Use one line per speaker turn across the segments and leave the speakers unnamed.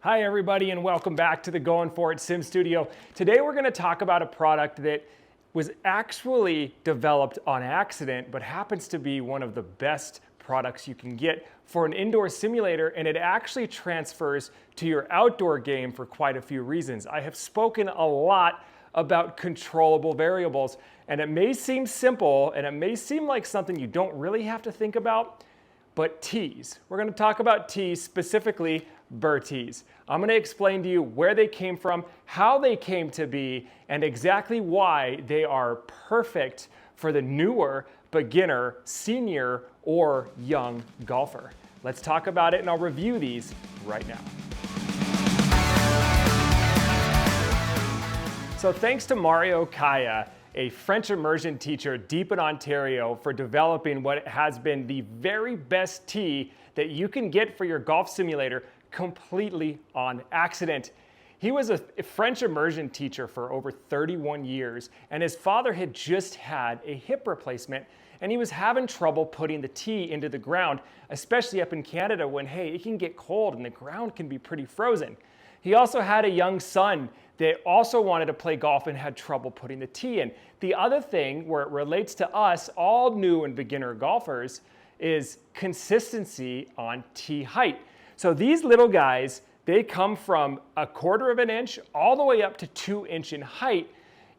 Hi everybody and welcome back to the Going For It Sim Studio. Today we're going to talk about a product that was actually developed on accident but happens to be one of the best products you can get for an indoor simulator, and it actually transfers to your outdoor game for quite a few reasons. I have spoken a lot about controllable variables, and it may seem simple and it may seem like something you don't really have to think about, but tees. We're going to talk about tees, specifically BirTees. I'm going to explain to you where they came from, how they came to be, and exactly why they are perfect for the newer, beginner, senior, or young golfer. Let's talk about it and I'll review these right now. So thanks to Mario Kaaya, a French immersion teacher deep in Ontario, for developing what has been the very best tee that you can get for your golf simulator completely on accident. He was a French immersion teacher for over 31 years, and his father had just had a hip replacement, and he was having trouble putting the tee into the ground, especially up in Canada when, hey, it can get cold and the ground can be pretty frozen. He also had a young son that also wanted to play golf and had trouble putting the tee in. The other thing where it relates to us, all new and beginner golfers, is consistency on tee height. So these little guys, they come from 1/4 of an inch all the way up to 2 inch in height.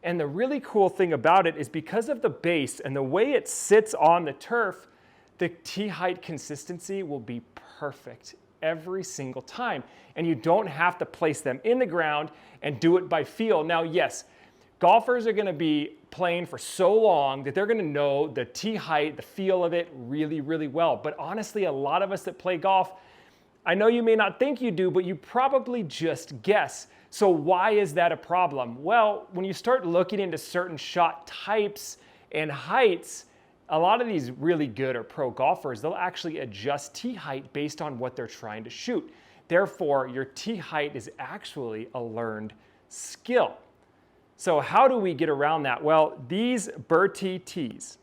And the really cool thing about it is because of the base and the way it sits on the turf, the tee height consistency will be perfect every single time. And you don't have to place them in the ground and do it by feel. Now, yes, golfers are going to be playing for so long that they're going to know the tee height, the feel of it really, really well. But honestly, a lot of us that play golf, I know you may not think you do, but you probably just guess. So why is that a problem? Well, when you start looking into certain shot types and heights, a lot of these really good or pro golfers, they'll actually adjust tee height based on what they're trying to shoot. Therefore, your tee height is actually a learned skill. So how do we get around that? Well, these BirTee tees,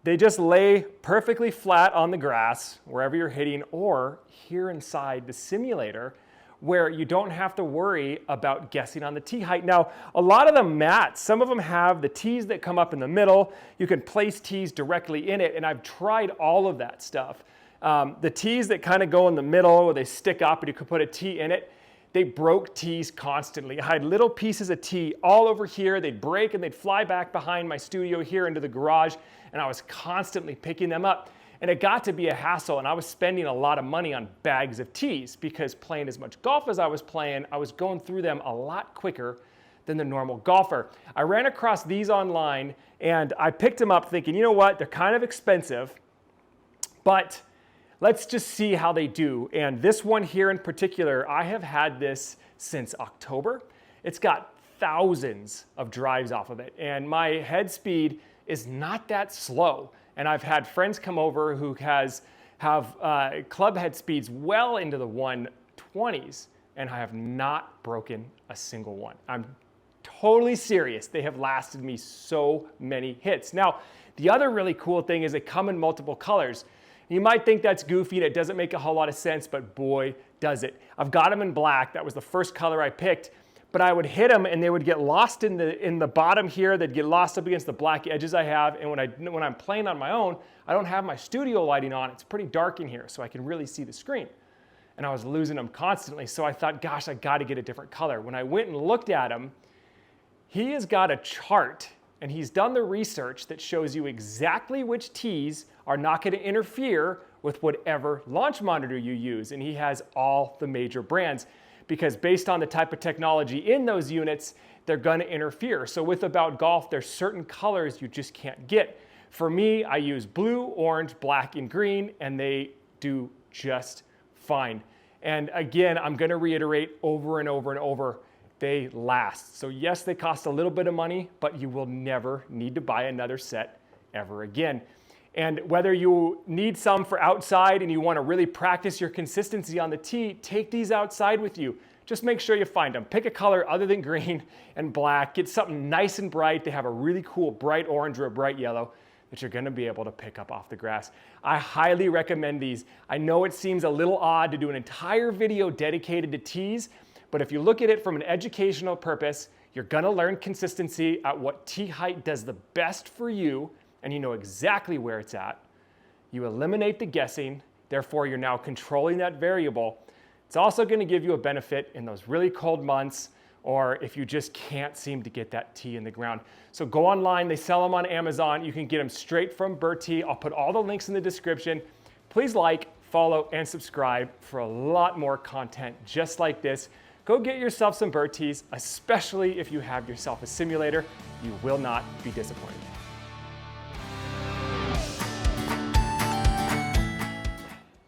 they just lay perfectly flat on the grass wherever you're hitting, or here inside the simulator where you don't have to worry about guessing on the tee height. Now, a lot of the mats, some of them have the tees that come up in the middle. You can place tees directly in it, and I've tried all of that stuff. The tees that kind of go in the middle, or they stick up and you could put a tee in it, they broke tees constantly. I had little pieces of tee all over here. They'd break and they'd fly back behind my studio here into the garage, and I was constantly picking them up. And it got to be a hassle, and I was spending a lot of money on bags of tees because playing as much golf as I was playing, I was going through them a lot quicker than the normal golfer. I ran across these online and I picked them up thinking, you know what, they're kind of expensive, but let's just see how they do. And this one here in particular, I have had this since October. It's got thousands of drives off of it, and my head speed is not that slow. And I've had friends come over who have club head speeds well into the 120s, and I have not broken a single one. I'm totally serious. They have lasted me so many hits. Now, the other really cool thing is they come in multiple colors. You might think that's goofy and it doesn't make a whole lot of sense, but boy, does it. I've got them in black. That was the first color I picked. But I would hit them and they would get lost in the bottom here. They'd get lost up against the black edges I have. And when I'm playing on my own, I don't have my studio lighting on. It's pretty dark in here, so I can really see the screen. And I was losing them constantly. So I thought, gosh, I got to get a different color. When I went and looked at him, he has got a chart and he's done the research that shows you exactly which tees are not going to interfere with whatever launch monitor you use. And he has all the major brands, because based on the type of technology in those units, they're going to interfere. So with About Golf, there's certain colors you just can't get. For me, I use blue, orange, black, and green, and they do just fine. And again, I'm going to reiterate over and over and over, they last. So yes, they cost a little bit of money, but you will never need to buy another set ever again. And whether you need some for outside and you want to really practice your consistency on the tee, take these outside with you. Just make sure you find them. Pick a color other than green and black. Get something nice and bright. They have a really cool bright orange or a bright yellow. that you're gonna be able to pick up off the grass. I highly recommend these. I know it seems a little odd to do an entire video dedicated to tees, but if you look at it from an educational purpose, you're gonna learn consistency at what tee height does the best for you, and you know exactly where it's at. You eliminate the guessing, therefore you're now controlling that variable. It's also gonna give you a benefit in those really cold months, or if you just can't seem to get that tee in the ground. So go online, they sell them on Amazon. You can get them straight from BirTee. I'll put all the links in the description. Please like, follow, and subscribe for a lot more content just like this. Go get yourself some BirTees, especially if you have yourself a simulator. You will not be disappointed.